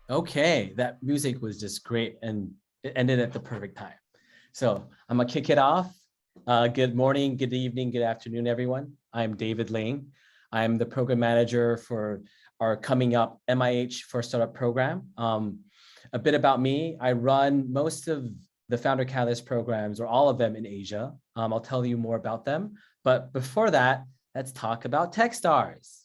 Okay, that music was just great and it ended at the perfect time. So I'm gonna kick it off. Good morning, good evening, good afternoon, everyone. I'm David Lane. I'm the program manager for our coming up MIH for Startup program. A bit about me, I run most of the Founder Catalyst programs, or all of them in Asia. I'll tell you more about them. But before that, let's talk about Techstars.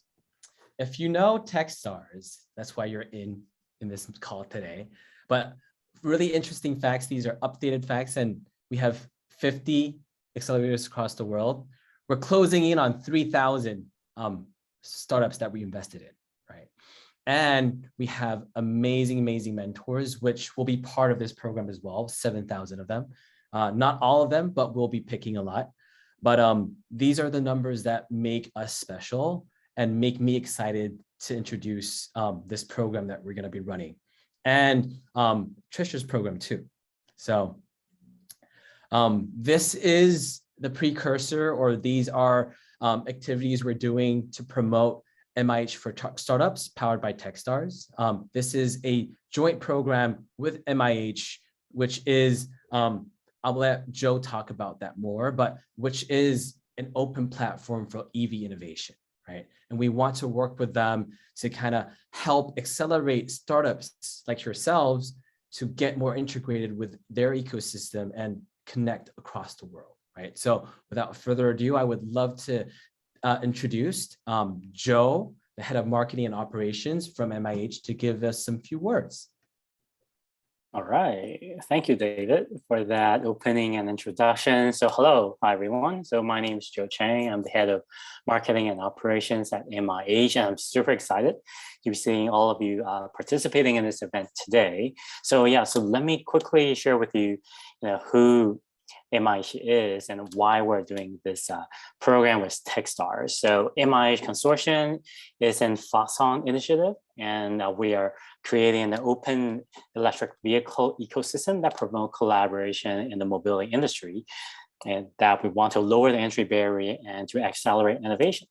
If you know Techstars, that's why you're in this call today. But really interesting facts. These are updated facts, and we have 50 accelerators across the world. We're closing in on 3,000 startups that we invested in, right? And we have amazing mentors, which will be part of this program as well, 7,000 of them. Not all of them, but we'll be picking a lot. But these are the numbers that make us special and make me excited to introduce this program that we're going to be running, and Tricia's program too. So this is the precursor, or these are activities we're doing to promote MIH for startups powered by Techstars. This is a joint program with MIH, which is, I'll let Joe talk about that more, but which is an open platform for EV innovation, right? And we want to work with them to kind of help accelerate startups like yourselves to get more integrated with their ecosystem and connect across the world, right? So without further ado, I would love to introduce Joe, the head of marketing and operations from MIH, to give us some few words. All right. Thank you, David, for that opening and introduction. So hello, hi, everyone. So my name is Joe Chang. I'm the head of marketing and operations at MIH, and I'm super excited to be seeing all of you participating in this event today. So yeah, so let me quickly share with you, who MIH is and why we're doing this program with Techstars. So MIH Consortium is an Foxconn initiative, and we are creating an open electric vehicle ecosystem that promotes collaboration in the mobility industry, and that we want to lower the entry barrier and to accelerate innovation.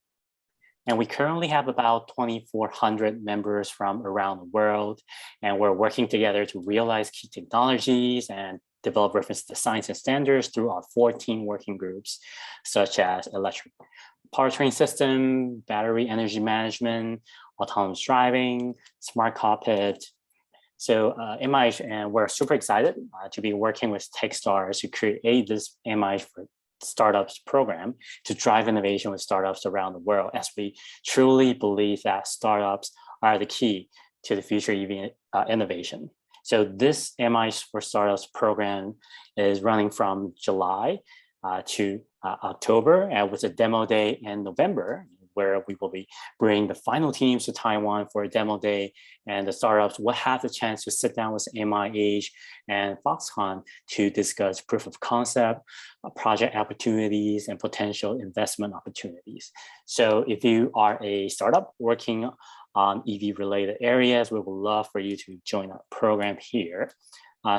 And we currently have about 2,400 members from around the world, and we're working together to realize key technologies and develop reference designs and standards through our 14 working groups, such as electric powertrain system, battery energy management, autonomous driving, smart cockpit. So MIH, and we're super excited to be working with Techstars to create this MIH for Startups program to drive innovation with startups around the world, as we truly believe that startups are the key to the future EV innovation. So this MIH for Startups program is running from July to October, and with a demo day in November, where we will be bringing the final teams to Taiwan for a demo day, and the startups will have the chance to sit down with MIH and Foxconn to discuss proof of concept, project opportunities, and potential investment opportunities. So if you are a startup working on EV-related areas, we would love for you to join our program here.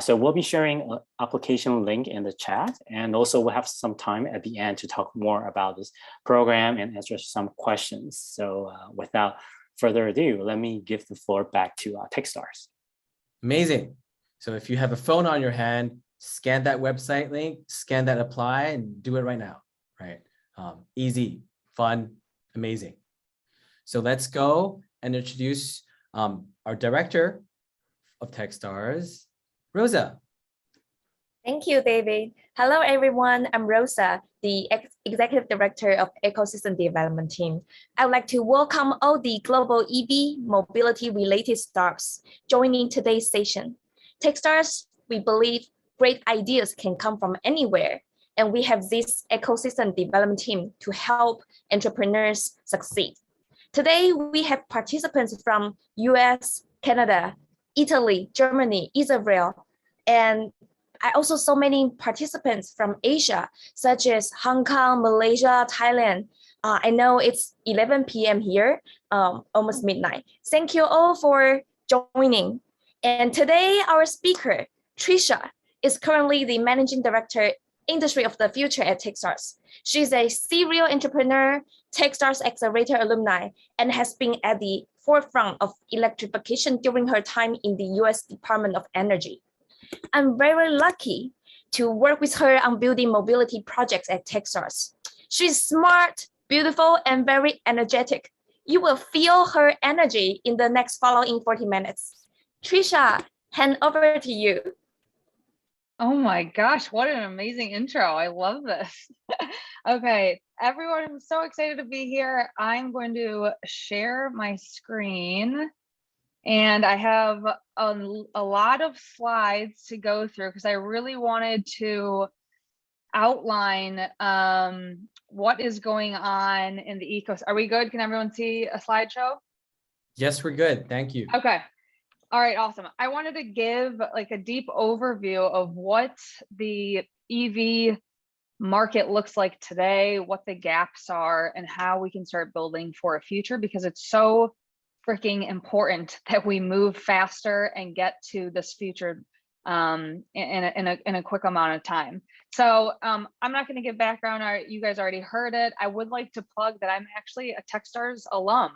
So we'll be sharing an application link in the chat, and also we'll have some time at the end to talk more about this program and answer some questions. So without further ado, let me give the floor back to Techstars. Amazing. So if you have a phone on your hand, scan that website link, scan that apply, and do it right now, right? Easy, fun, amazing. So let's go and introduce our director of Techstars, Rosa. Thank you, David. Hello, everyone. I'm Rosa, the Executive Director of Ecosystem Development Team. I would like to welcome all the global EV mobility-related startups joining today's session. Techstars, we believe great ideas can come from anywhere, and we have this ecosystem development team to help entrepreneurs succeed. Today, we have participants from US, Canada, Italy, Germany, Israel, and I also saw many participants from Asia, such as Hong Kong, Malaysia, Thailand. I know it's 11 p.m. here, almost midnight. Thank you all for joining. And today, our speaker, Tricia, is currently the Managing Director, Industry of the Future at Techstars. She's a serial entrepreneur, Techstars Accelerator alumni, and has been at the forefront of electrification during her time in the US Department of Energy. I'm very lucky to work with her on building mobility projects at Techstars. She's smart, beautiful, and very energetic. You will feel her energy in the next following 40 minutes. Tricia, hand over to you. Oh my gosh, what an amazing intro. I love this. Okay, everyone, I'm so excited to be here. I'm going to share my screen. And I have a lot of slides to go through because I really wanted to outline what is going on in the ecosystem. Are we good? Can everyone see a slideshow? Yes, we're good. Thank you. Okay. All right, awesome. I wanted to give like a deep overview of what the EV market looks like today, what the gaps are, and how we can start building for a future, because it's so freaking important that we move faster and get to this future in a quick amount of time. So I'm not going to give background. You guys already heard it. I would like to plug that I'm actually a Techstars alum.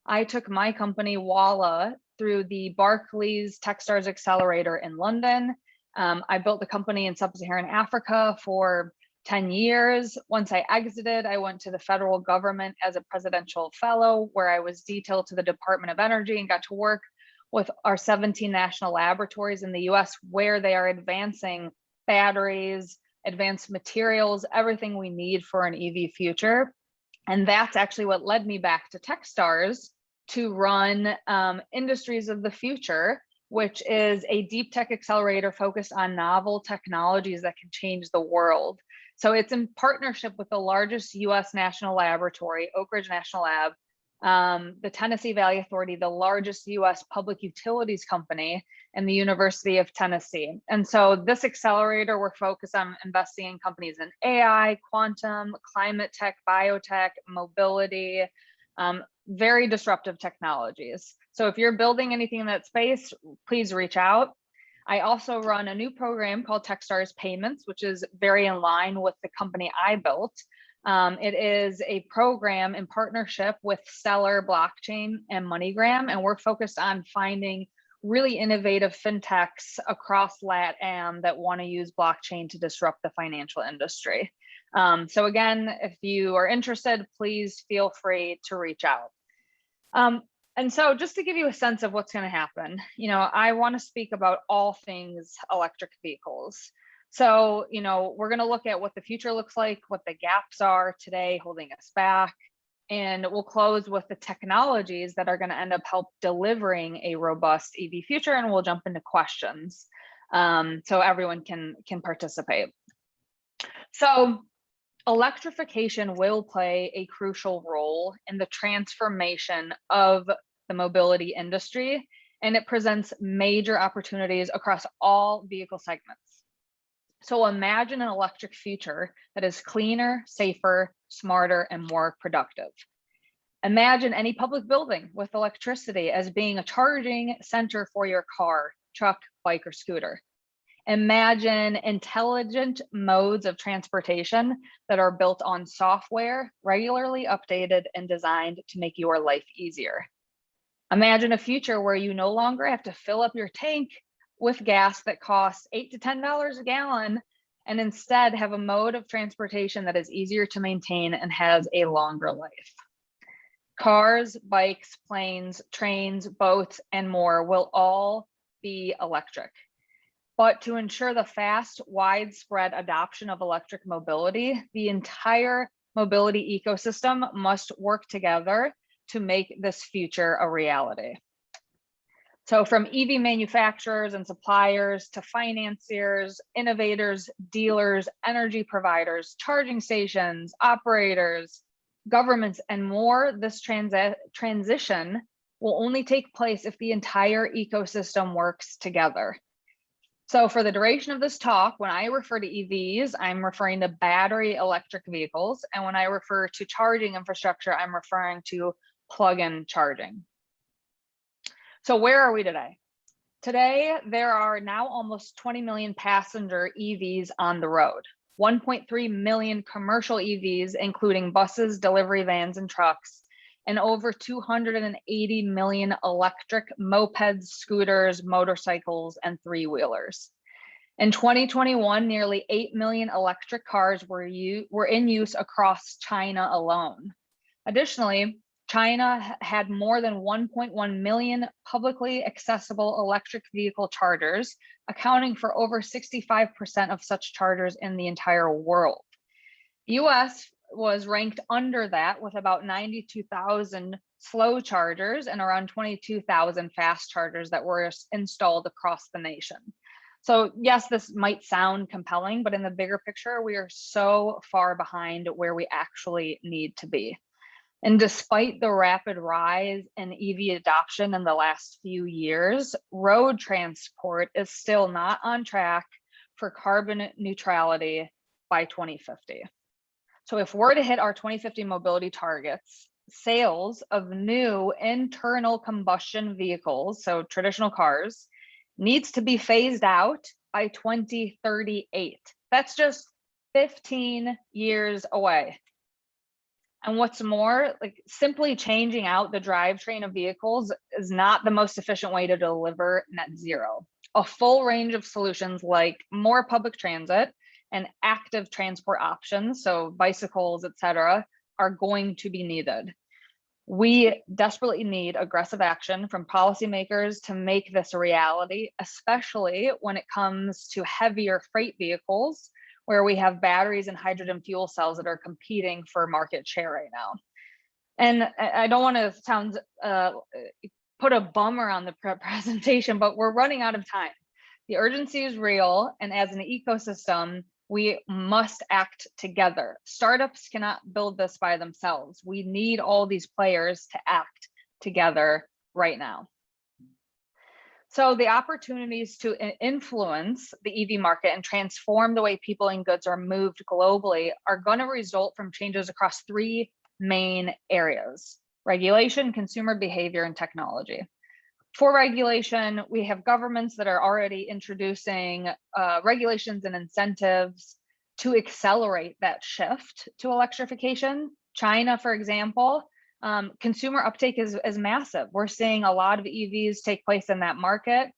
I took my company Walla through the Barclays Techstars Accelerator in London. I built the company in sub-Saharan Africa for 10 years. Once I exited, I went to the federal government as a presidential fellow, where I was detailed to the Department of Energy and got to work with our 17 national laboratories in the US, where they are advancing batteries, advanced materials, everything we need for an EV future. And that's actually what led me back to Techstars to run Industries of the Future, which is a deep tech accelerator focused on novel technologies that can change the world. So it's in partnership with the largest US national laboratory, Oak Ridge National Lab, the Tennessee Valley Authority, the largest US public utilities company, and the University of Tennessee. And so this accelerator, we're focused on investing in companies in AI, quantum, climate tech, biotech, mobility, very disruptive technologies. So if you're building anything in that space, please reach out. I also run a new program called Techstars Payments, which is very in line with the company I built. It is a program in partnership with Stellar Blockchain and MoneyGram, and we're focused on finding really innovative fintechs across LATAM that want to use blockchain to disrupt the financial industry. So again, if you are interested, please feel free to reach out. And so just to give you a sense of what's going to happen, I want to speak about all things electric vehicles. So, we're going to look at what the future looks like, what the gaps are today holding us back, and we'll close with the technologies that are going to end up help delivering a robust EV future, and we'll jump into questions so everyone can participate. So electrification will play a crucial role in the transformation of the mobility industry, and it presents major opportunities across all vehicle segments. So imagine an electric future that is cleaner, safer, smarter, and more productive. Imagine any public building with electricity as being a charging center for your car, truck, bike, or scooter. Imagine intelligent modes of transportation that are built on software, regularly updated and designed to make your life easier. Imagine a future where you no longer have to fill up your tank with gas that costs $8 to $10 a gallon, and instead have a mode of transportation that is easier to maintain and has a longer life. Cars, bikes, planes, trains, boats, and more will all be electric. But to ensure the fast, widespread adoption of electric mobility, the entire mobility ecosystem must work together to make this future a reality. So from EV manufacturers and suppliers to financiers, innovators, dealers, energy providers, charging stations, operators, governments, and more, this transition will only take place if the entire ecosystem works together. So for the duration of this talk, when I refer to EVs, I'm referring to battery electric vehicles. And when I refer to charging infrastructure, I'm referring to plug-in charging. So where are we today? Today, there are now almost 20 million passenger EVs on the road, 1.3 million commercial EVs, including buses, delivery vans, and trucks, and over 280 million electric mopeds, scooters, motorcycles, and three-wheelers. In 2021, nearly 8 million electric cars were in use across China alone. Additionally, China had more than 1.1 million publicly accessible electric vehicle chargers, accounting for over 65% of such chargers in the entire world. The US was ranked under that with about 92,000 slow chargers and around 22,000 fast chargers that were installed across the nation. So yes, this might sound compelling, but in the bigger picture, we are so far behind where we actually need to be. And despite the rapid rise in EV adoption in the last few years, road transport is still not on track for carbon neutrality by 2050. So if we're to hit our 2050 mobility targets, sales of new internal combustion vehicles, so traditional cars, needs to be phased out by 2038. That's just 15 years away. And what's more, like simply changing out the drivetrain of vehicles is not the most efficient way to deliver net zero. A full range of solutions like more public transit and active transport options, so bicycles, et cetera, are going to be needed. We desperately need aggressive action from policymakers to make this a reality, especially when it comes to heavier freight vehicles, where we have batteries and hydrogen fuel cells that are competing for market share right now. And I don't want to sound put a bummer on the presentation, but we're running out of time. The urgency is real, and as an ecosystem, we must act together. Startups cannot build this by themselves. We need all these players to act together right now. So the opportunities to influence the EV market and transform the way people and goods are moved globally are going to result from changes across three main areas: regulation, consumer behavior, and technology. For regulation, we have governments that are already introducing regulations and incentives to accelerate that shift to electrification. China, for example, consumer uptake is massive. We're seeing a lot of EVs take place in that market,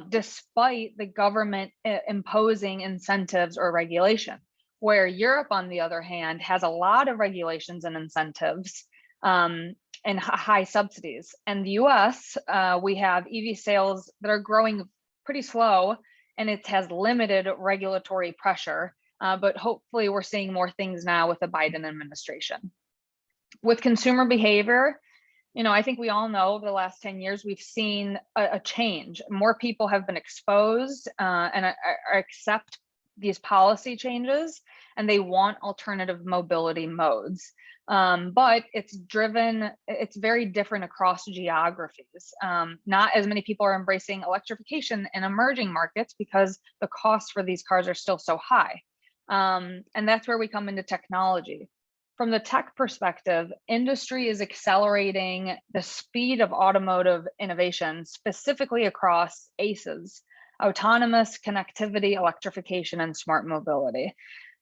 despite the government imposing incentives or regulation. Where Europe, on the other hand, has a lot of regulations and incentives and high subsidies. And the US, we have EV sales that are growing pretty slow, and it has limited regulatory pressure. But hopefully we're seeing more things now with the Biden administration. With consumer behavior, I think we all know over the last 10 years, we've seen a change. More people have been exposed and accept these policy changes, and they want alternative mobility modes. But it's very different across geographies. Not as many people are embracing electrification in emerging markets because the costs for these cars are still so high. And that's where we come into technology. From the tech perspective, industry is accelerating the speed of automotive innovation, specifically across ACEs: autonomous, connectivity, electrification, and smart mobility.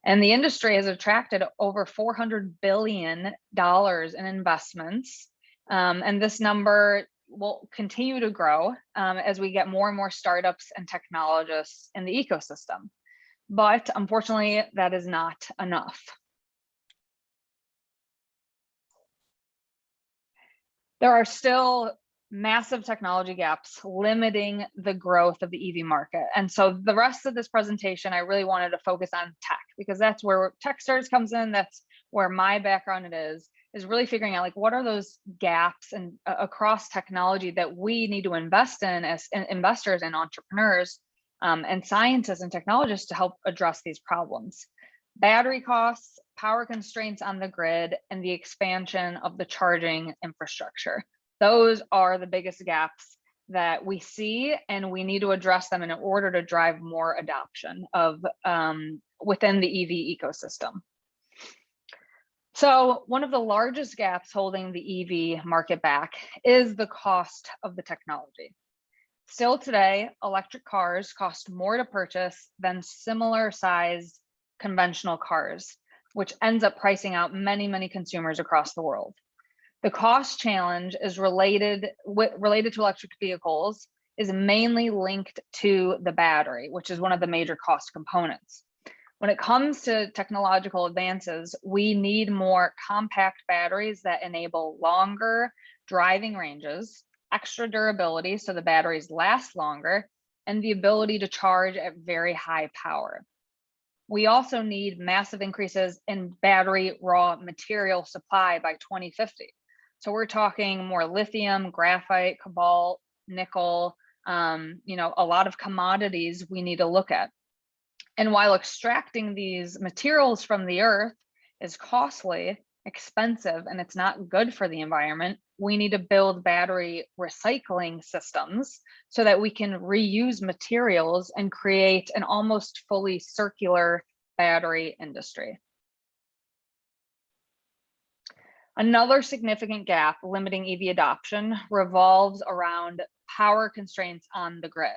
And the industry has attracted over $400 billion in investments. And this number will continue to grow as we get more and more startups and technologists in the ecosystem. But unfortunately, that is not enough. There are still massive technology gaps limiting the growth of the EV market. And so the rest of this presentation, I really wanted to focus on tech, because that's where Techstars comes in. That's where my background is really figuring out, like, what are those gaps and across technology that we need to invest in as investors and entrepreneurs and scientists and technologists to help address these problems. Battery costs, power constraints on the grid, and the expansion of the charging infrastructure. Those are the biggest gaps that we see, and we need to address them in order to drive more adoption of within the EV ecosystem. So one of the largest gaps holding the EV market back is the cost of the technology. Still today, electric cars cost more to purchase than similar sized conventional cars, which ends up pricing out many, many consumers across the world. The cost challenge is related to electric vehicles is mainly linked to the battery, which is one of the major cost components. When it comes to technological advances, we need more compact batteries that enable longer driving ranges, extra durability so the batteries last longer, and the ability to charge at very high power. We also need massive increases in battery raw material supply by 2050. So we're talking more lithium, graphite, cobalt, nickel, a lot of commodities we need to look at. And while extracting these materials from the earth is costly, expensive, and it's not good for the environment, we need to build battery recycling systems so that we can reuse materials and create an almost fully circular battery industry. Another significant gap limiting EV adoption revolves around power constraints on the grid.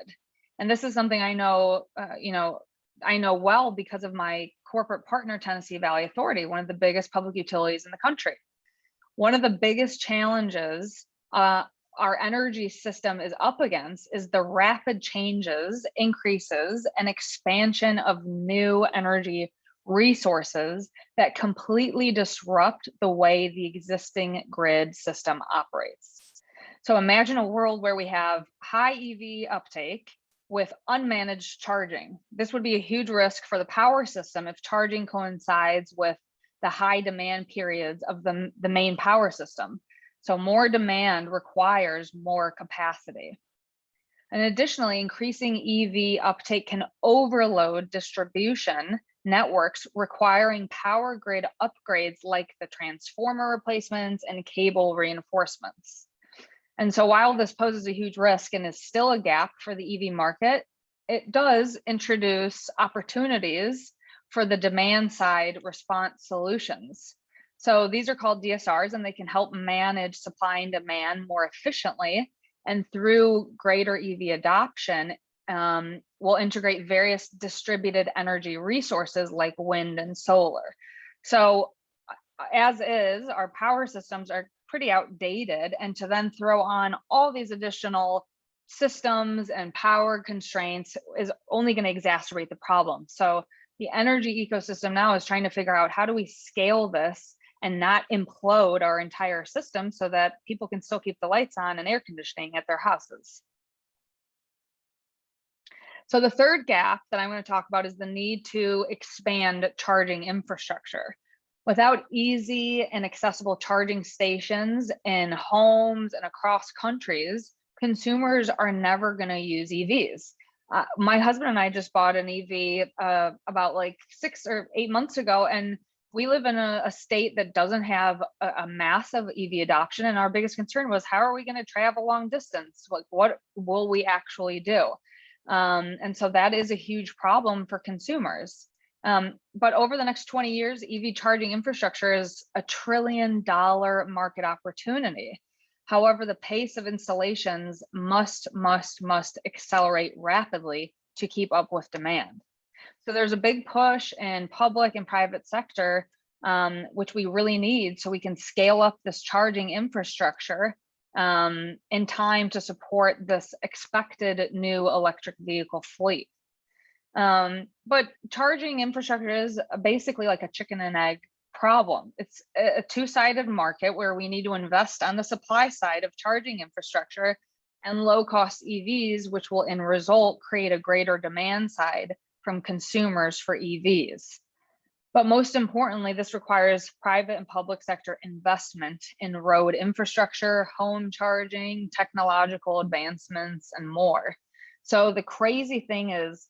And this is something I know, I know well because of my corporate partner, Tennessee Valley Authority, one of the biggest public utilities in the country. One of the biggest challenges our energy system is up against is the rapid changes, increases, and expansion of new energy resources that completely disrupt the way the existing grid system operates. So imagine a world where we have high EV uptake with unmanaged charging. This would be a huge risk for the power system if charging coincides with the high demand periods of the main power system. So more demand requires more capacity. And additionally, increasing EV uptake can overload distribution networks, requiring power grid upgrades like the transformer replacements and cable reinforcements. And so while this poses a huge risk and is still a gap for the EV market, it does introduce opportunities for the demand side response solutions. So these are called DSRs, and they can help manage supply and demand more efficiently. And through greater EV adoption, we'll integrate various distributed energy resources like wind and solar. So as is, our power systems are pretty outdated, and to then throw on all these additional systems and power constraints is only going to exacerbate the problem. So the energy ecosystem now is trying to figure out, how do we scale this and not implode our entire system so that people can still keep the lights on and air conditioning at their houses. So the third gap that I'm going to talk about is the need to expand charging infrastructure. Without easy and accessible charging stations in homes and across countries, consumers are never going to use EVs. My husband and I just bought an EV about like 6 or 8 months ago, and we live in a state that doesn't have a massive EV adoption. And our biggest concern was, how are we going to travel long distance? Like, what will we actually do? And so that is a huge problem for consumers. But over the next 20 years, EV charging infrastructure is a $1 trillion market opportunity. However, the pace of installations must accelerate rapidly to keep up with demand. So there's a big push in public and private sector, which we really need so we can scale up this charging infrastructure in time to support this expected new electric vehicle fleet. But charging infrastructure is basically like a chicken and egg problem. It's a two-sided market where we need to invest on the supply side of charging infrastructure and low-cost EVs, which will in result create a greater demand side from consumers for EVs. But most importantly, this requires private and public sector investment in road infrastructure, home charging, technological advancements, and more. So the crazy thing is,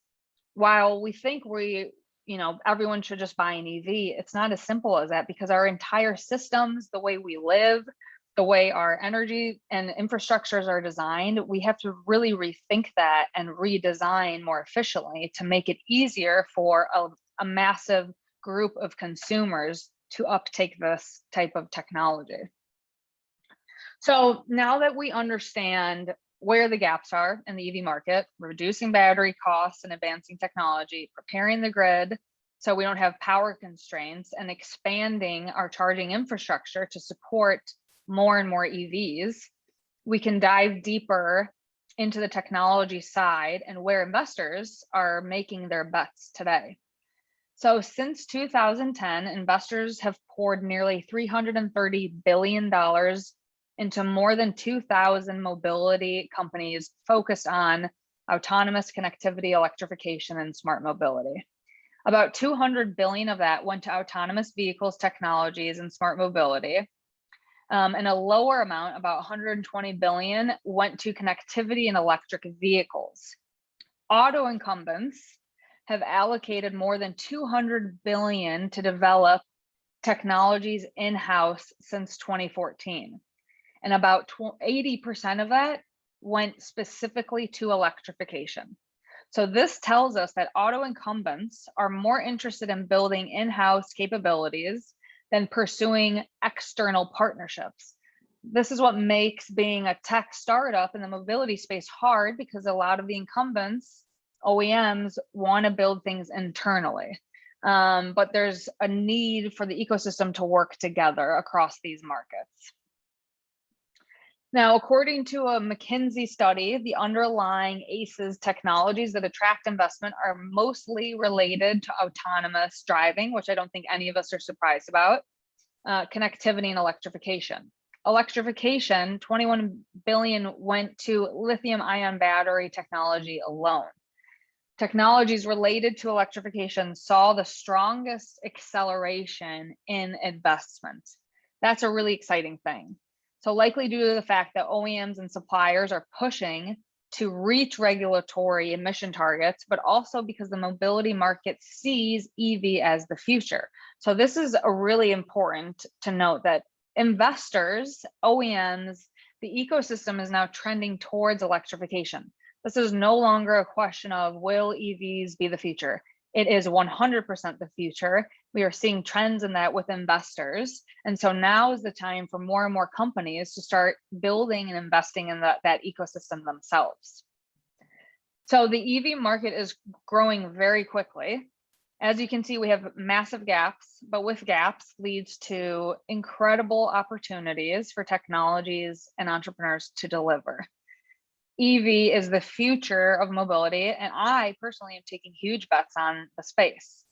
while we think everyone should just buy an EV, it's not as simple as that, because our entire systems, the way we live, the way our energy and infrastructures are designed, we have to really rethink that and redesign more efficiently to make it easier for a massive group of consumers to uptake this type of technology. So now that we understand where the gaps are in the EV market, reducing battery costs and advancing technology, preparing the grid so we don't have power constraints, and expanding our charging infrastructure to support more and more EVs, we can dive deeper into the technology side and where investors are making their bets today. So since 2010, investors have poured nearly $330 billion into more than 2,000 mobility companies focused on autonomous connectivity, electrification, and smart mobility. About 200 billion of that went to autonomous vehicles, technologies, and smart mobility. And a lower amount, about 120 billion, went to connectivity and electric vehicles. Auto incumbents have allocated more than 200 billion to develop technologies in-house since 2014. And about 80% of that went specifically to electrification. So this tells us that auto incumbents are more interested in building in-house capabilities than pursuing external partnerships. This is what makes being a tech startup in the mobility space hard, because a lot of the incumbents, OEMs, want to build things internally. But there's a need for the ecosystem to work together across these markets. Now, according to a McKinsey study, the underlying ACEs technologies that attract investment are mostly related to autonomous driving, which I don't think any of us are surprised about, connectivity and electrification. Electrification, 21 billion went to lithium ion battery technology alone. Technologies related to electrification saw the strongest acceleration in investment. That's a really exciting thing. So likely due to the fact that OEMs and suppliers are pushing to reach regulatory emission targets, but also because the mobility market sees EV as the future. So this is a really important to note that investors, OEMs, the ecosystem is now trending towards electrification. This is no longer a question of will EVs be the future. It is 100% the future. We are seeing trends in that with investors. And so now is the time for more and more companies to start building and investing in that ecosystem themselves. So the EV market is growing very quickly. As you can see, we have massive gaps, but with gaps leads to incredible opportunities for technologies and entrepreneurs to deliver. EV is the future of mobility, and I personally am taking huge bets on the space.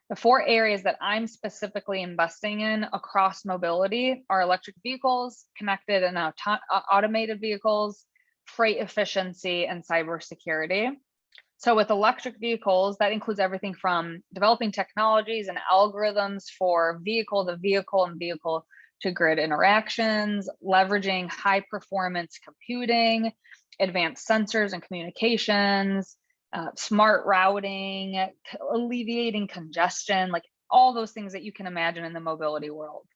The 4 areas that I'm specifically investing in across mobility are electric vehicles, connected and automated vehicles, freight efficiency, and cybersecurity. So with electric vehicles, that includes everything from developing technologies and algorithms for vehicle-to-vehicle and vehicle-to-grid interactions, leveraging high-performance computing, advanced sensors and communications, smart routing, alleviating congestion, like all those things that you can imagine in the mobility world.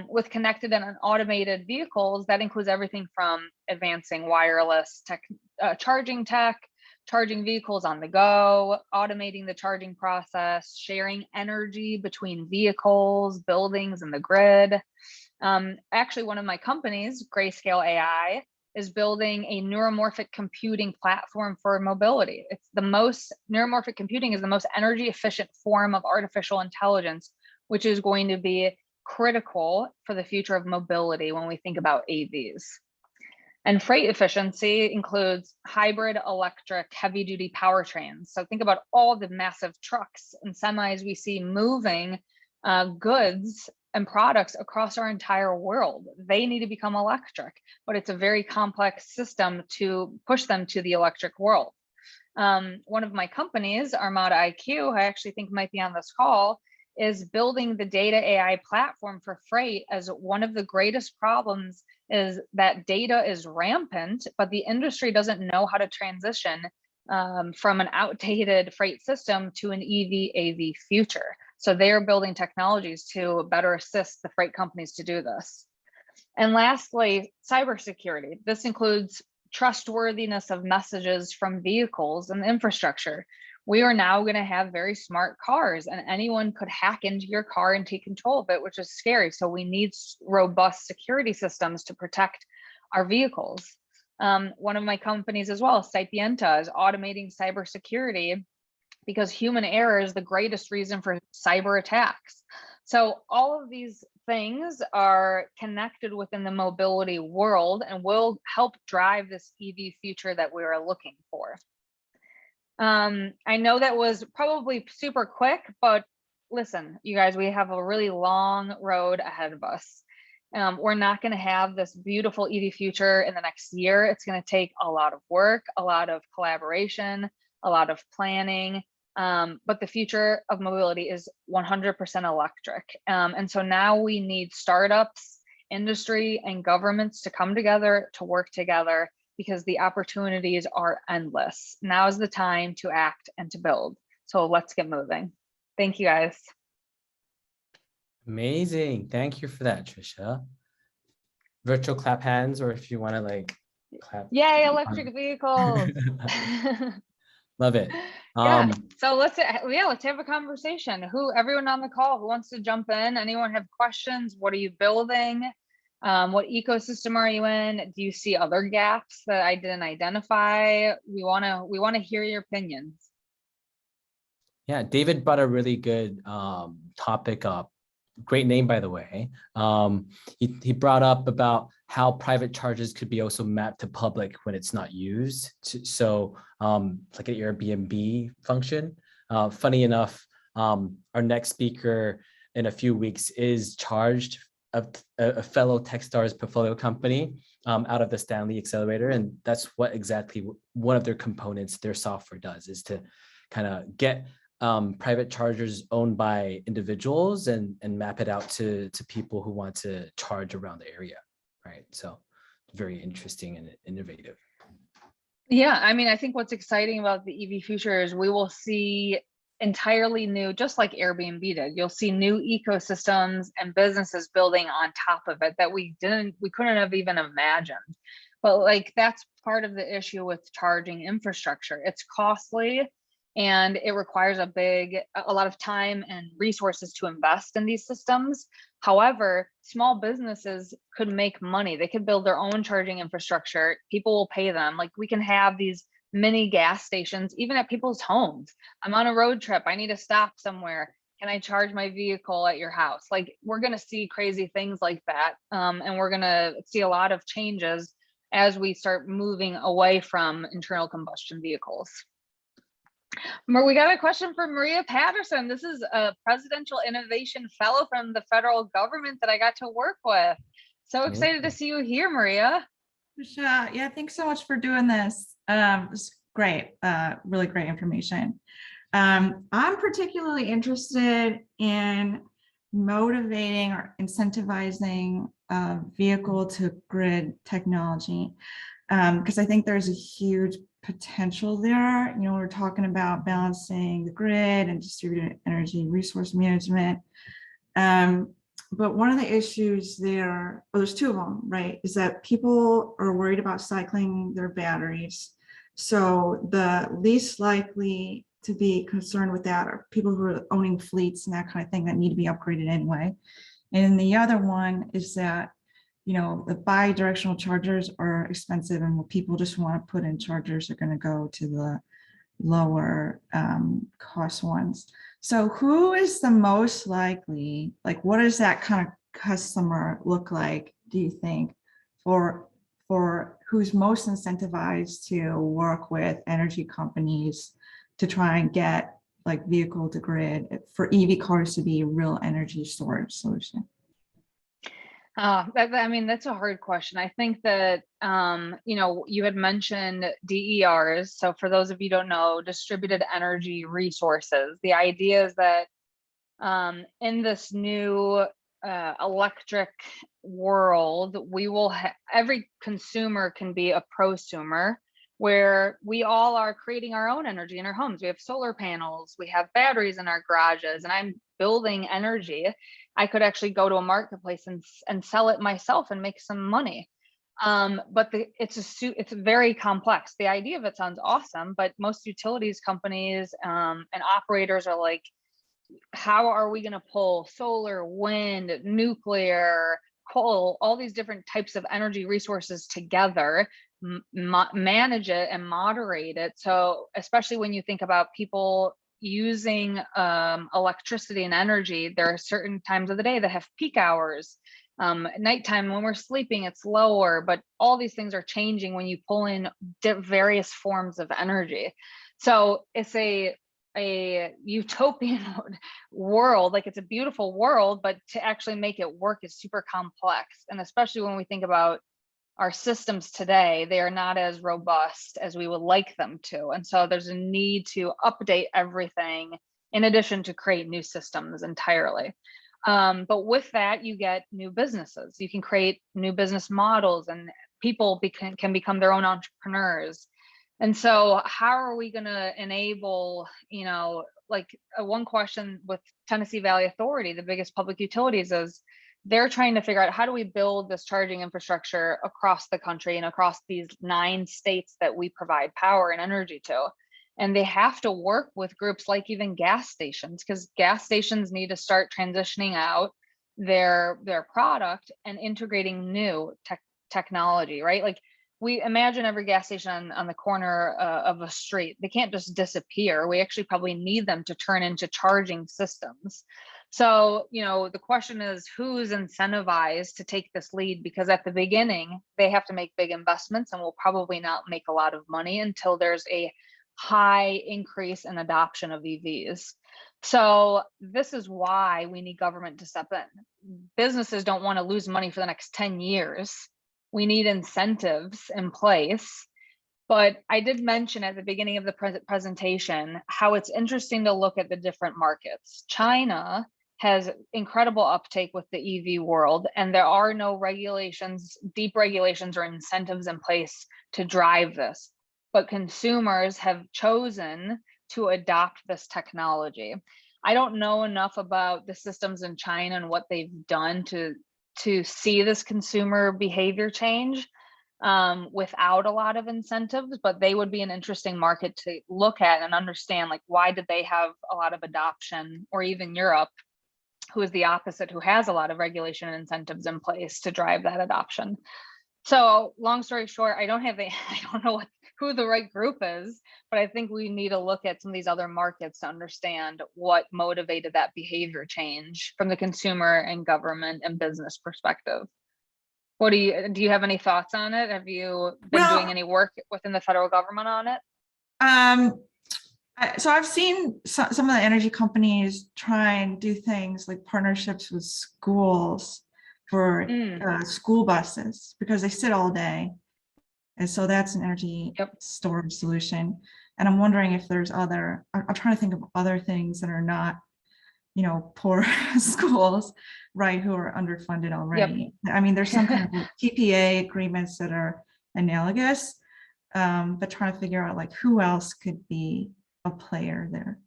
With connected and automated vehicles, that includes everything from advancing wireless tech, charging vehicles on the go, automating the charging process, sharing energy between vehicles, buildings, and the grid. Actually, one of my companies, Grayscale AI, is building a neuromorphic computing platform for mobility. Neuromorphic computing is the most energy efficient form of artificial intelligence, which is going to be critical for the future of mobility when we think about AVs. And freight efficiency includes hybrid electric heavy duty powertrains. So think about all the massive trucks and semis we see moving goods and products across our entire world. They need to become electric, but it's a very complex system to push them to the electric world. One of my companies, Armada IQ, I actually think might be on this call, is building the data AI platform for freight, as one of the greatest problems is that data is rampant, but the industry doesn't know how to transition from an outdated freight system to an EV AV future. So they are building technologies to better assist the freight companies to do this. And lastly, cybersecurity. This includes trustworthiness of messages from vehicles and infrastructure. We are now going to have very smart cars, and anyone could hack into your car and take control of it, which is scary. So we need robust security systems to protect our vehicles. One of my companies as well, Sapienta, is automating cybersecurity because human error is the greatest reason for cyber attacks. So all of these things are connected within the mobility world and will help drive this EV future that we are looking for. I know that was probably super quick, but listen, you guys, we have a really long road ahead of us. We're not going to have this beautiful EV future in the next year. It's going to take a lot of work, a lot of collaboration, a lot of planning. But the future of mobility is 100% electric. And so now we need startups, industry, and governments to come together, to work together, because the opportunities are endless. Now is the time to act and to build. So let's get moving. Thank you, guys. Amazing. Thank you for that, Tricia. Virtual clap hands, or if you want to like clap. Yay, electric vehicles. Love it. Yeah. So let's have a conversation. Everyone on the call who wants to jump in? Anyone have questions? What are you building? What ecosystem are you in? Do you see other gaps that I didn't identify? We want to hear your opinions. Yeah, David brought a really good topic up. Great name, by the way. He brought up about how private charges could be also mapped to public when it's not used. So like an Airbnb function. Funny enough, our next speaker in a few weeks is charged a fellow Techstars portfolio company out of the Stanley Accelerator. And that's what exactly one of their components, their software does, is to kind of get private chargers owned by individuals and map it out to people who want to charge around the area, right? So very interesting and innovative. Yeah, I mean, I think what's exciting about the EV future is we will see entirely new, just like Airbnb did, you'll see new ecosystems and businesses building on top of it that we couldn't have even imagined. But like, that's part of the issue with charging infrastructure. It's costly and it requires a lot of time and resources to invest in these systems. However, small businesses could make money. They could build their own charging infrastructure. People will pay them. Like, we can have these mini gas stations, even at people's homes. I'm on a road trip. I need to stop somewhere. Can I charge my vehicle at your house? Like, we're going to see crazy things like that. And we're going to see a lot of changes as we start moving away from internal combustion vehicles. We got a question from Maria Patterson. This is a Presidential Innovation Fellow from the federal government that I got to work with. So excited to see you here, Maria. Tricia, yeah, thanks so much for doing this. It's great, really great information. I'm particularly interested in motivating or incentivizing vehicle to grid technology, because I think there's a huge potential there. You know, we're talking about balancing the grid and distributed energy resource management. But one of the issues there, well, there's two of them, right, is that people are worried about cycling their batteries. So the least likely to be concerned with that are people who are owning fleets and that kind of thing that need to be upgraded anyway. And the other one is that, you know, the bi-directional chargers are expensive, and what people just want to put in chargers are going to go to the lower cost ones. So who is the most likely, like, what does that kind of customer look like, do you think, for who's most incentivized to work with energy companies to try and get like vehicle to grid for EV cars to be a real energy storage solution? I mean, that's a hard question. I think that, you know, you had mentioned DERs. So for those of you who don't know, distributed energy resources, the idea is that in this new electric world, we will every consumer can be a prosumer, where we all are creating our own energy in our homes. We have solar panels, we have batteries in our garages, and I'm building energy. I could actually go to a marketplace and sell it myself and make some money. But it's very complex. The idea of it sounds awesome, but most utilities companies and operators are like, how are we going to pull solar, wind, nuclear, coal, all these different types of energy resources together, manage it and moderate it? So especially when you think about people using electricity and energy, there are certain times of the day that have peak hours. At nighttime when we're sleeping, it's lower, but all these things are changing when you pull in various forms of energy. So it's a utopian world, like it's a beautiful world, but to actually make it work is super complex. And especially when we think about our systems today, they are not as robust as we would like them to. And so there's a need to update everything in addition to create new systems entirely. But with that, you get new businesses. You can create new business models, and people can become their own entrepreneurs. And so how are we going to enable, you know, like one question with Tennessee Valley Authority, the biggest public utilities, is they're trying to figure out how do we build this charging infrastructure across the country and across these 9 states that we provide power and energy to. And they have to work with groups like even gas stations, because gas stations need to start transitioning out their product and integrating new technology, right? Like we imagine every gas station on the corner of a street, they can't just disappear. We actually probably need them to turn into charging systems. So, you know, the question is who's incentivized to take this lead? Because at the beginning, they have to make big investments and will probably not make a lot of money until there's a high increase in adoption of EVs. So this is why we need government to step in. Businesses don't want to lose money for the next 10 years. We need incentives in place. But I did mention at the beginning of the presentation how it's interesting to look at the different markets. China has incredible uptake with the EV world, and there are no regulations, deep regulations or incentives in place to drive this. But consumers have chosen to adopt this technology. I don't know enough about the systems in China and what they've done to see this consumer behavior change without a lot of incentives, but they would be an interesting market to look at and understand, like, why did they have a lot of adoption, or even Europe, who is the opposite, who has a lot of regulation and incentives in place to drive that adoption. So long story short, I don't know who the right group is, but I think we need to look at some of these other markets to understand what motivated that behavior change from the consumer and government and business perspective. What do you have any thoughts on it? Have you been doing any work within the federal government on it? So I've seen some of the energy companies try and do things like partnerships with schools for school buses, because they sit all day. And so that's an energy storage solution. And I'm wondering if there's I'm trying to think of other things that are not, you know, poor schools, right, who are underfunded already. I mean, there's some kind of PPA agreements that are analogous, but trying to figure out like who else could be a player there.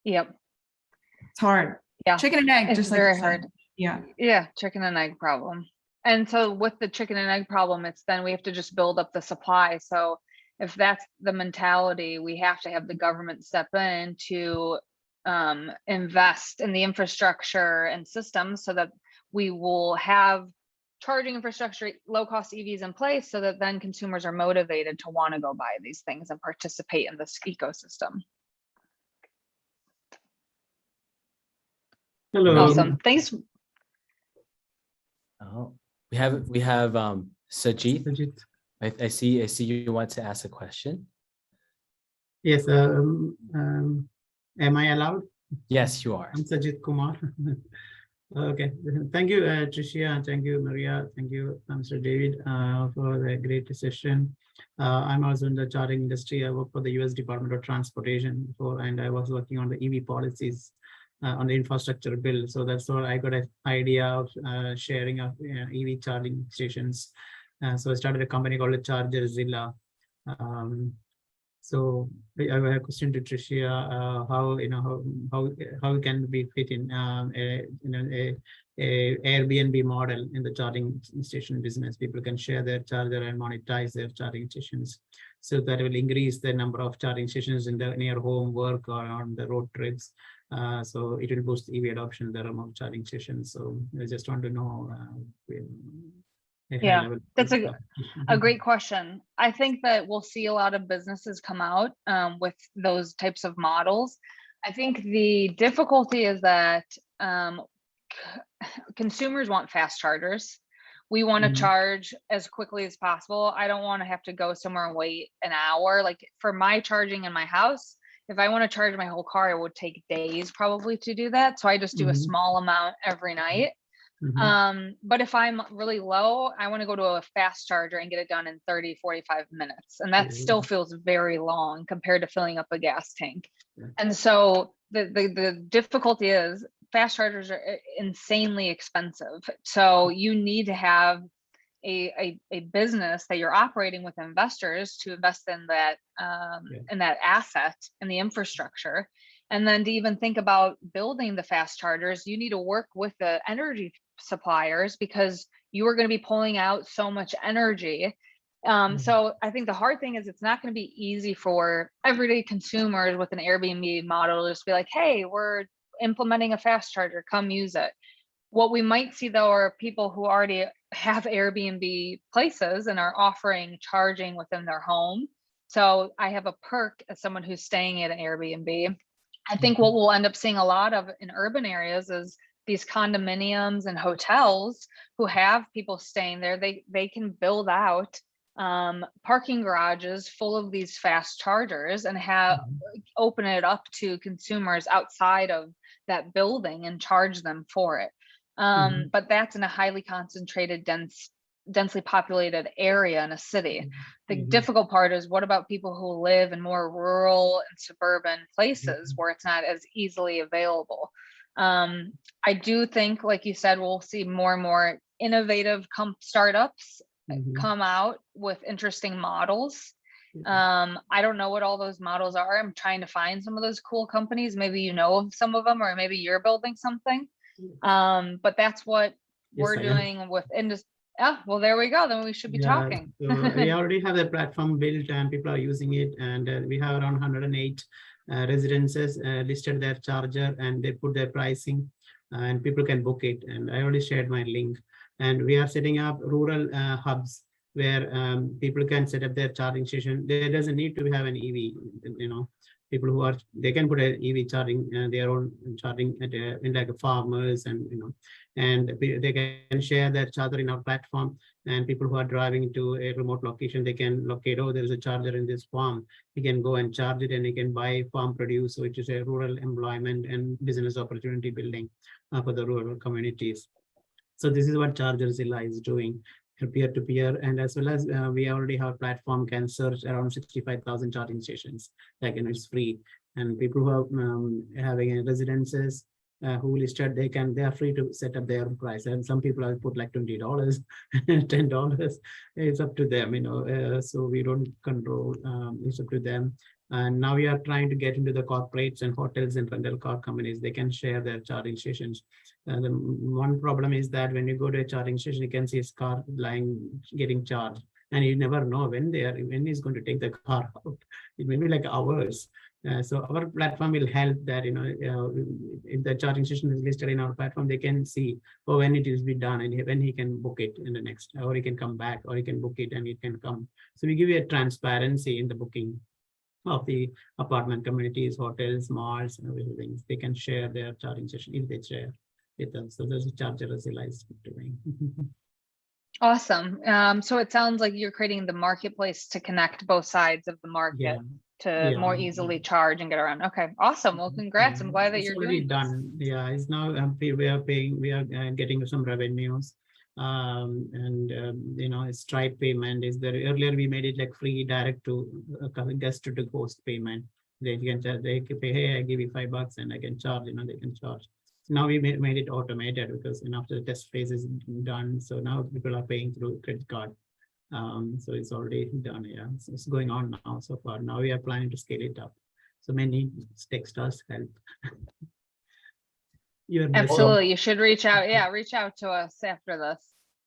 It's hard. Chicken and egg, it's just very like hard. Chicken and egg problem. And so with the chicken and egg problem, it's then we have to just build up the supply. So if that's the mentality, we have to have the government step in to invest in the infrastructure and systems so that we will have charging infrastructure, low-cost EVs in place, so that then consumers are motivated to want to go buy these things and participate in this ecosystem. Hello. Awesome. Thanks. Oh, we have Sajid. I see you want to ask a question. Yes. Am I allowed? Yes, you are. I'm Sajid Kumar. Okay. Thank you, Tricia, and thank you, Maria. Thank you, Mr. David, for the great session. I'm also in the charging industry. I work for the U.S. Department of Transportation before, and I was working on the EV policies on the infrastructure bill. So that's where I got an idea of sharing of EV charging stations. So I started a company called Chargerzilla. So I have a question to Tricia. How can we fit in a Airbnb model in the charging station business? People can share their charger and monetize their charging stations, so that will increase the number of charging stations in the near home, work, or on the road trips. So it will boost EV adoption, the amount of charging stations. So I just want to know Yeah, high-level that's stuff. a great question. I think that we'll see a lot of businesses come out with those types of models. I think the difficulty is that consumers want fast chargers. We want to Mhm. charge as quickly as possible. I don't want to have to go somewhere and wait an hour. Like for my charging in my house, if I want to charge my whole car, it would take days probably to do that. So I just do a Mhm. small amount every night. But if I'm really low, I want to go to a fast charger and get it done in 30, 45 minutes. And that still feels very long compared to filling up a gas tank. Yeah. And so the difficulty is fast chargers are insanely expensive. So you need to have a business that you're operating with investors to invest in that asset and the infrastructure. And then to even think about building the fast chargers, you need to work with the energy suppliers because you are going to be pulling out so much energy. So I think the hard thing is it's not going to be easy for everyday consumers with an Airbnb model to just be like, hey, we're implementing a fast charger, come use it. What we might see though are people who already have Airbnb places and are offering charging within their home. So I have a perk as someone who's staying at an Airbnb. I think what we'll end up seeing a lot of in urban areas is these condominiums and hotels who have people staying there, they can build out parking garages full of these fast chargers and have open it up to consumers outside of that building and charge them for it. But that's in a highly concentrated, densely populated area in a city. The difficult part is what about people who live in more rural and suburban places where it's not as easily available? I do think, like you said, we'll see more and more innovative startups come out with interesting models. I don't know what all those models are. I'm trying to find some of those cool companies. Maybe you know of some of them, or maybe you're building something. But that's what we're doing with industry. Well, there we go. Then we should be talking. So we already have the platform built and people are using it. And we have around 108 residences listed their charger and they put their pricing and people can book it. And I already shared my link. And we are setting up rural hubs where people can set up their charging station. There doesn't need to have an EV, people who are, they can put an EV charging, their own charging in like farmers and, and they can share their charger in our platform. And people who are driving to a remote location, they can locate, oh, there's a charger in this farm. You can go and charge it and you can buy farm produce, which is a rural employment and business opportunity building for the rural communities. So this is what Chargerzilla is doing, peer-to-peer, and as well as we already have a platform can search around 65,000 charging stations. Like, it's free, and people who are having residences who listed, they are free to set up their own price. And some people have put like $20, $10. It's up to them, so we don't control. It's up to them. And now we are trying to get into the corporates and hotels and rental car companies. They can share their charging stations. The one problem is that when you go to a charging station, you can see his car getting charged, and you never know when he's going to take the car out. It may be like hours. So our platform will help that, if the charging station is listed in our platform, they can see when it is be done and when he can book it in the next, or he can come back, or he can book it and it can come. So we give you a transparency in the booking of the apartment communities, hotels, malls, and everything. They can share their charging session if they share with them. So there's a Chargerzilla is doing. Awesome. So it sounds like you're creating the marketplace to connect both sides of the market to more easily charge and get around. Okay, awesome. Well, congrats. I'm glad that it's you're already doing done. this. Yeah, it's now we are paying. We are getting some revenues. And Stripe payment is there. Earlier we made it like free direct to guest to host payment. They can charge, they can pay, hey, I give you $5 and I can charge, they can charge. Now we made it automated because after the test phase is done, so now people are paying through credit card. So it's already done. Yeah, so it's going on now so far. Now we are planning to scale it up. So many Techstars help. Absolutely, you should reach out. Yeah, reach out to us after this.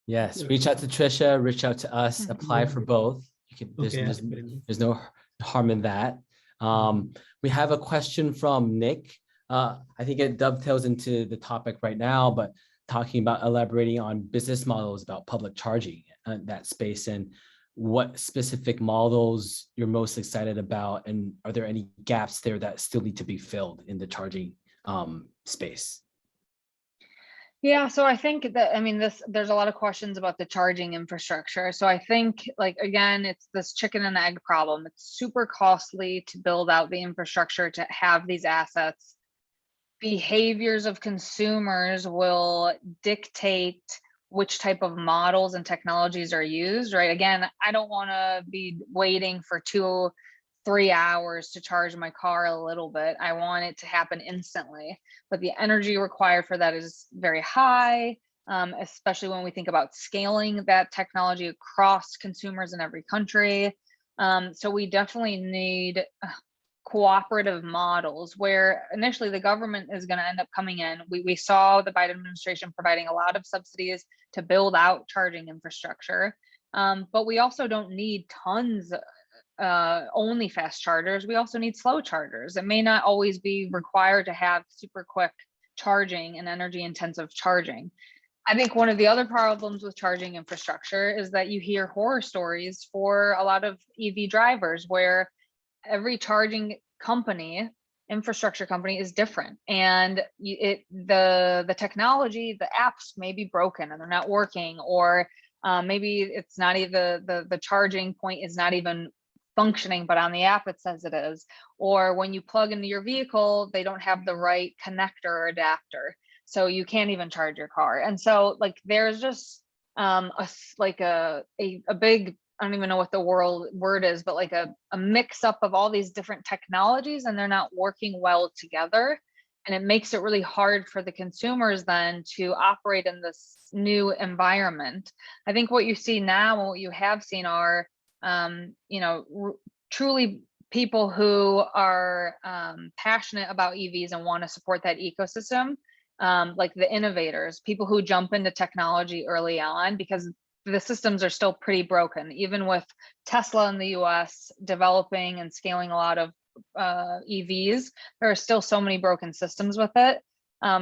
Yes, reach out to Tricia, reach out to us, apply for both. You can. There's no harm in that. We have a question from Nick. I think it dovetails into the topic right now, but talking about elaborating on business models about public charging, that space, and what specific models you're most excited about, and are there any gaps there that still need to be filled in the charging space? Yeah, so I think that, I mean, there's a lot of questions about the charging infrastructure. So I think, like, again, it's this chicken and egg problem. It's super costly to build out the infrastructure to have these assets. Behaviors of consumers will dictate which type of models and technologies are used, right? Again, I don't want to be waiting for 2-3 hours to charge my car a little bit. I want it to happen instantly, but the energy required for that is very high, especially when we think about scaling that technology across consumers in every country. So we definitely need cooperative models where initially the government is going to end up coming in. We saw the Biden administration providing a lot of subsidies to build out charging infrastructure, but we also don't need tons only fast chargers. We also need slow chargers. It may not always be required to have super quick charging and energy intensive charging. I think one of the other problems with charging infrastructure is that you hear horror stories for a lot of EV drivers where every charging company, infrastructure company, is different, and the technology, the apps may be broken and they're not working, or maybe it's not even the charging point is not even functioning, but on the app it says it is, or when you plug into your vehicle, they don't have the right connector or adapter, so you can't even charge your car. And so, like, there's just a big, I don't even know what the word is, but like a mix up of all these different technologies, and they're not working well together. And it makes it really hard for the consumers then to operate in this new environment. I think what you see now and what you have seen are, truly people who are passionate about EVs and want to support that ecosystem, like the innovators, people who jump into technology early on, because the systems are still pretty broken. Even with Tesla in the US developing and scaling a lot of EVs, there are still so many broken systems with it.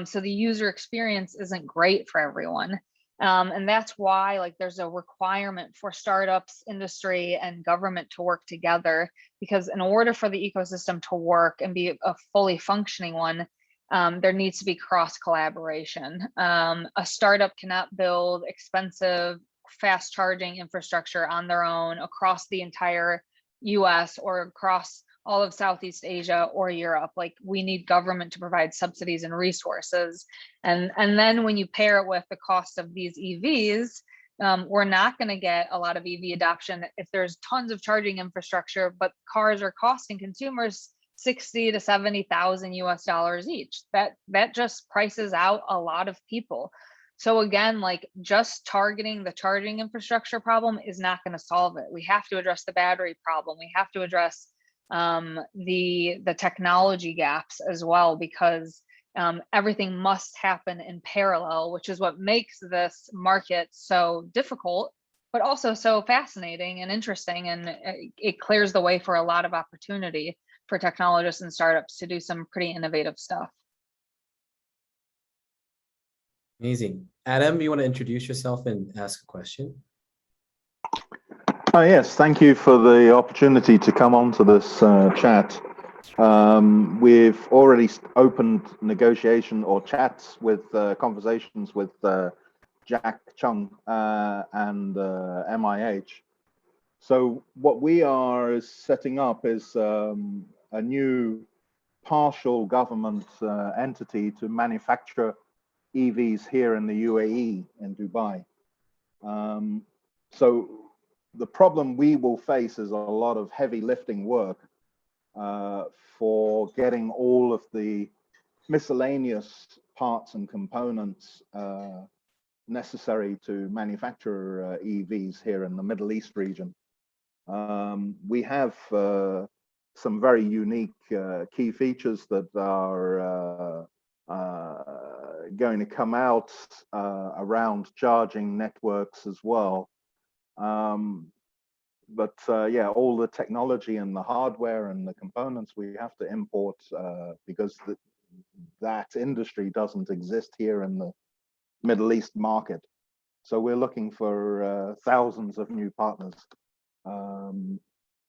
So the user experience isn't great for everyone. And that's why, like, there's a requirement for startups, industry, and government to work together, because in order for the ecosystem to work and be a fully functioning one, there needs to be cross collaboration. A startup cannot build expensive fast charging infrastructure on their own across the entire US or across all of Southeast Asia or Europe. Like, we need government to provide subsidies and resources. And then when you pair it with the cost of these EVs, we're not going to get a lot of EV adoption if there's tons of charging infrastructure, but cars are costing consumers $60,000 to $70,000 US each. That just prices out a lot of people. So again, like, just targeting the charging infrastructure problem is not going to solve it. We have to address the battery problem. We have to address the technology gaps as well, because everything must happen in parallel, which is what makes this market so difficult, but also so fascinating and interesting. And it clears the way for a lot of opportunity for technologists and startups to do some pretty innovative stuff. Amazing. Adam, you want to introduce yourself and ask a question? Yes, thank you for the opportunity to come on to this chat. We've already opened negotiation or chats with conversations with Jack Chung and MIH. So what we are setting up is a new partial government entity to manufacture EVs here in the UAE, in Dubai. So the problem we will face is a lot of heavy lifting work for getting all of the miscellaneous parts and components necessary to manufacture EVs here in the Middle East region. We have some very unique key features that are going to come out around charging networks as well. But yeah, all the technology and the hardware and the components we have to import because that industry doesn't exist here in the Middle East market. So we're looking for thousands of new partners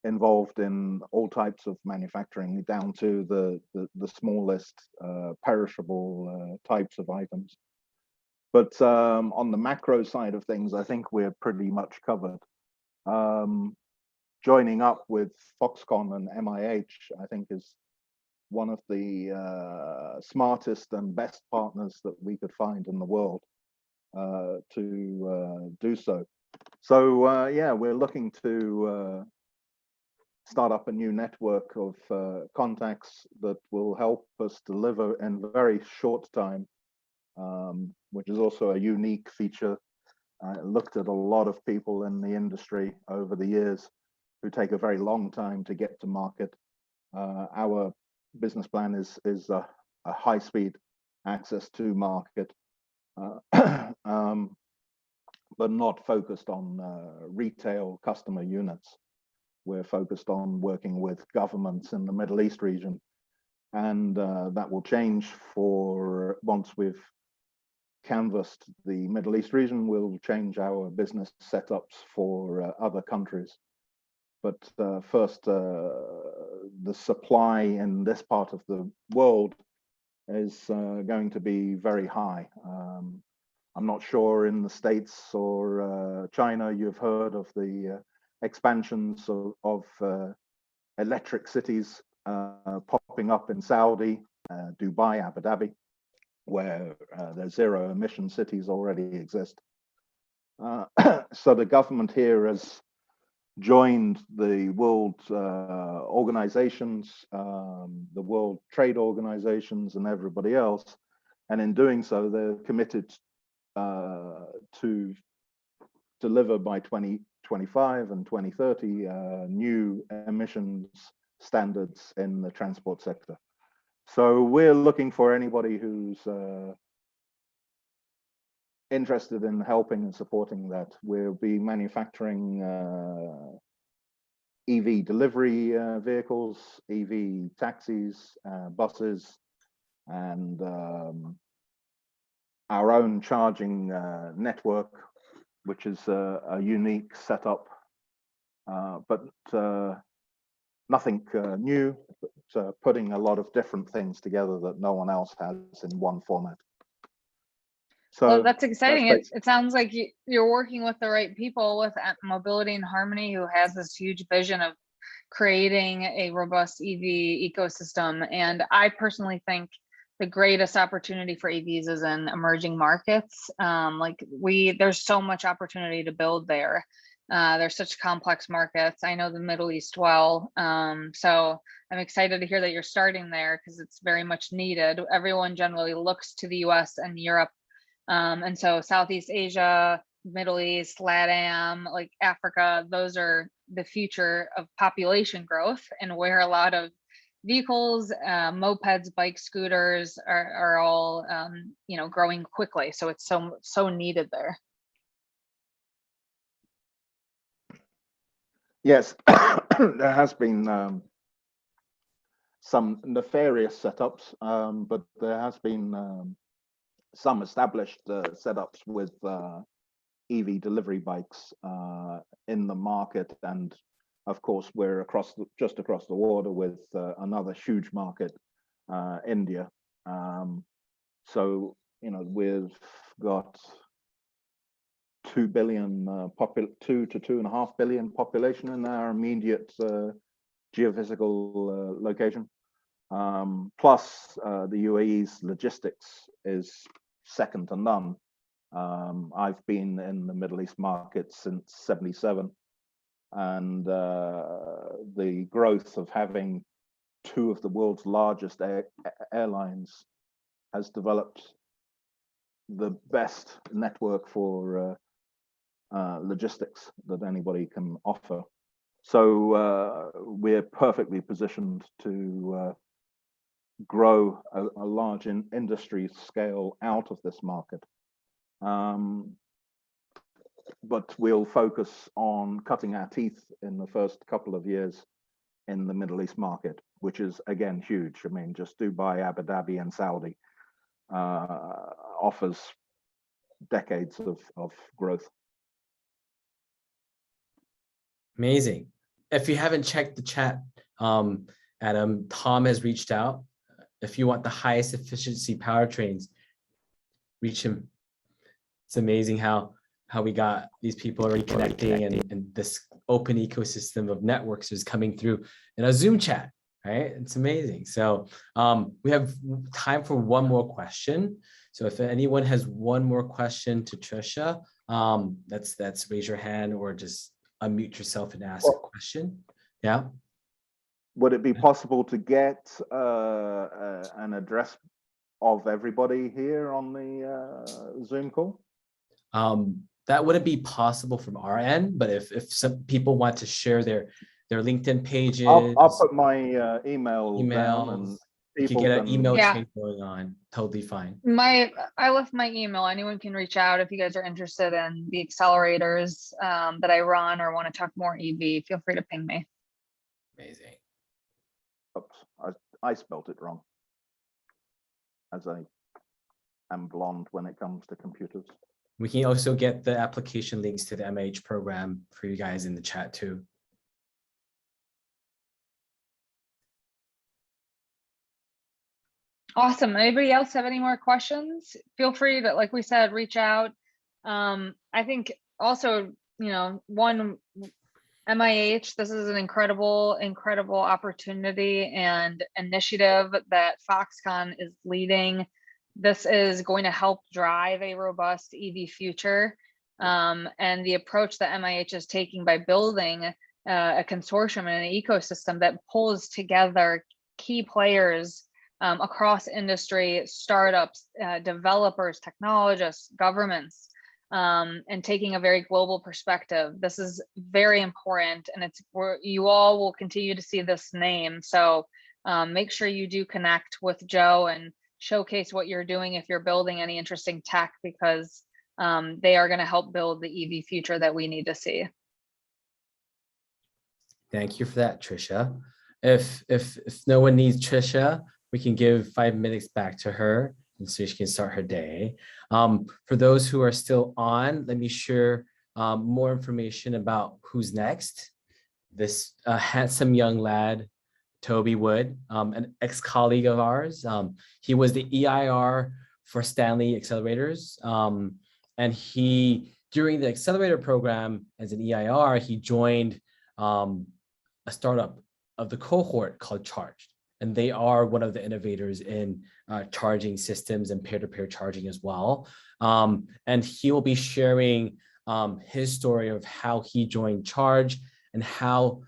involved in all types of manufacturing, down to the smallest perishable types of items. But on the macro side of things, I think we're pretty much covered. Joining up with Foxconn and MIH, I think, is one of the smartest and best partners that we could find in the world to do so. So yeah, we're looking to start up a new network of contacts that will help us deliver in very short time, which is also a unique feature. I looked at a lot of people in the industry over the years who take a very long time to get to market. Our business plan is a high-speed access to market, but not focused on retail customer units. We're focused on working with governments in the Middle East region, and that will change for once we've canvassed the Middle East region. We'll change our business setups for other countries. But first, the supply in this part of the world is going to be very high. I'm not sure in the States or China you've heard of the expansions of electric cities popping up in Saudi, Dubai, Abu Dhabi, where the zero emission cities already exist. So the government here has joined the world organizations, the World Trade Organizations, and everybody else. And in doing so, they're committed to deliver by 2025 and 2030 new emissions standards in the transport sector. So we're looking for anybody who's interested in helping and supporting that. We'll be manufacturing EV delivery vehicles, EV taxis, buses, and our own charging network, which is a unique setup, but nothing new, but putting a lot of different things together that no one else has in one format. So well, that's exciting. It sounds like you're working with the right people with Mobility in Harmony, who has this huge vision of creating a robust EV ecosystem. And I personally think the greatest opportunity for EVs is in emerging markets. There's so much opportunity to build there. There's such complex markets. I know the Middle East well. So I'm excited to hear that you're starting there, because it's very much needed. Everyone generally looks to the US and Europe. And so Southeast Asia, Middle East, LATAM, like Africa, those are the future of population growth, and where a lot of vehicles, mopeds, bike, scooters are all, growing quickly. So it's so needed there. yes, there has been some nefarious setups, but there has been some established setups with EV delivery bikes in the market, and of course we're just across the water with another huge market, India. So we've got 2 billion 2 to 2.5 billion population in our immediate geophysical location. Plus the UAE's logistics is second to none. I've been in the Middle East market since '77, and the growth of having two of the world's largest airlines has developed the best network for logistics that anybody can offer. So we're perfectly positioned to grow a large industry scale out of this market. But we'll focus on cutting our teeth in the first couple of years in the Middle East market, which is again huge. I mean, just Dubai, Abu Dhabi, and Saudi offers decades of growth. Amazing. If you haven't checked the chat, Adam, Tom has reached out. If you want the highest efficiency powertrains, reach him. It's amazing how we got these people reconnecting and this open ecosystem of networks is coming through in a Zoom chat, right? It's amazing. So we have time for one more question. So if anyone has one more question to Tricia, that's raise your hand or just unmute yourself and ask a question. Yeah. Would it be possible to get an address of everybody here on the Zoom call? That wouldn't be possible from our end, but if some people want to share their LinkedIn pages, I'll put my email down, and you can get an email chain going on. Totally fine. I left my email. Anyone can reach out if you guys are interested in the accelerators that I run or want to talk more EV. Feel free to ping me. Amazing. Oops, I spelt it wrong. As I am blonde when it comes to computers. We can also get the application links to the MIH program for you guys in the chat too. Awesome. Anybody else have any more questions? Feel free to, like we said, reach out. I think also, one, MIH, this is an incredible opportunity and initiative that Foxconn is leading. This is going to help drive a robust EV future. And the approach that MIH is taking by building a consortium and an ecosystem that pulls together key players across industry, startups, developers, technologists, governments, and taking a very global perspective. This is very important, and you all will continue to see this name. So make sure you do connect with Joe and showcase what you're doing if you're building any interesting tech, because they are going to help build the EV future that we need to see. Thank you for that, Tricia. If no one needs Tricia, we can give 5 minutes back to her and so she can start her day. For those who are still on, let me share more information about who's next. This handsome young lad, Toby Wood, an ex-colleague of ours. He was the EIR for Stanley Accelerators. And during the accelerator program as an EIR, he joined a startup of the cohort called Charged. And they are one of the innovators in charging systems and peer-to-peer charging as well. And he will be sharing his story of how he joined Charge and how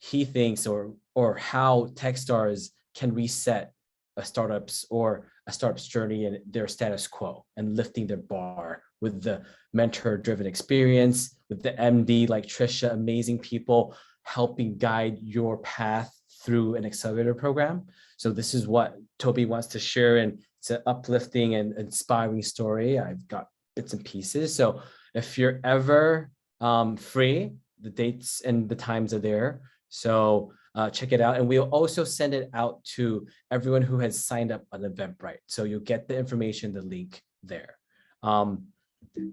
he thinks or how Techstars can reset a startup's journey and their status quo and lifting their bar with the mentor-driven experience, with the MD like Tricia, amazing people helping guide your path through an accelerator program. So this is what Toby wants to share, and it's an uplifting and inspiring story. I've got bits and pieces. So if you're ever free, the dates and the times are there. So check it out. And we'll also send it out to everyone who has signed up on Eventbrite. So you'll get the information, the link there.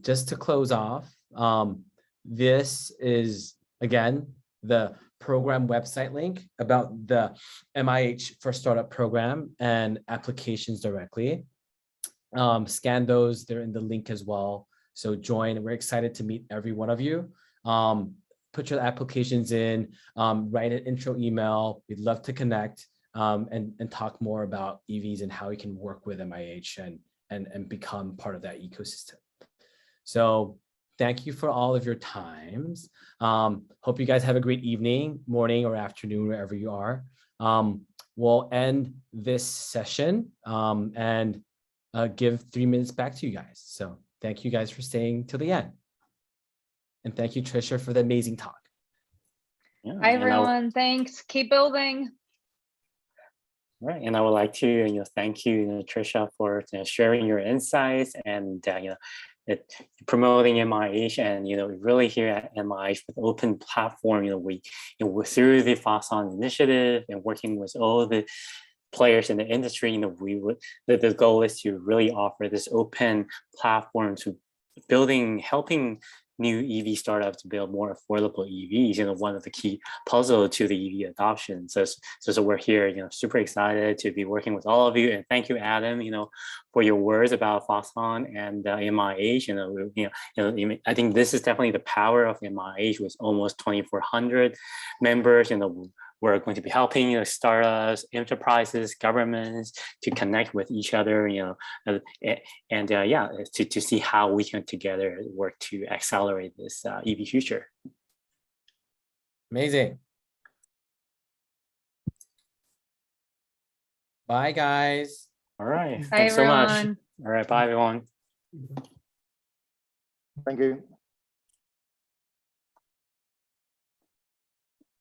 Just to close off, this is, again, the program website link about the MIH for Startup program and applications directly. Scan those, they're in the link as well. So join, we're excited to meet every one of you. Put your applications in, write an intro email. We'd love to connect and talk more about EVs and how we can work with MIH and become part of that ecosystem. So thank you for all of your times. Hope you guys have a great evening, morning, or afternoon, wherever you are. We'll end this session and give 3 minutes back to you guys. So thank you guys for staying till the end. And thank you, Tricia, for the amazing talk. Yeah, Hi, everyone. Thanks. Keep building. Right, and I would like to thank you, Tricia, for sharing your insights and promoting MIH, and really here at MIH with open platform. We through the Foxconn initiative and working with all the players in the industry, the goal is to really offer this open platform to helping new EV startups to build more affordable EVs, one of the key puzzle to the EV adoption. So we're here, super excited to be working with all of you. And thank you, Adam, for your words about Foxconn and MIH. I think this is definitely the power of MIH with almost 2,400 members. We're going to be helping startups, enterprises, governments to connect with each other, to see how we can together work to accelerate this EV future. Amazing. Bye, guys. All right. Bye, Thanks so much. everyone. All right. Bye, everyone. Thank you.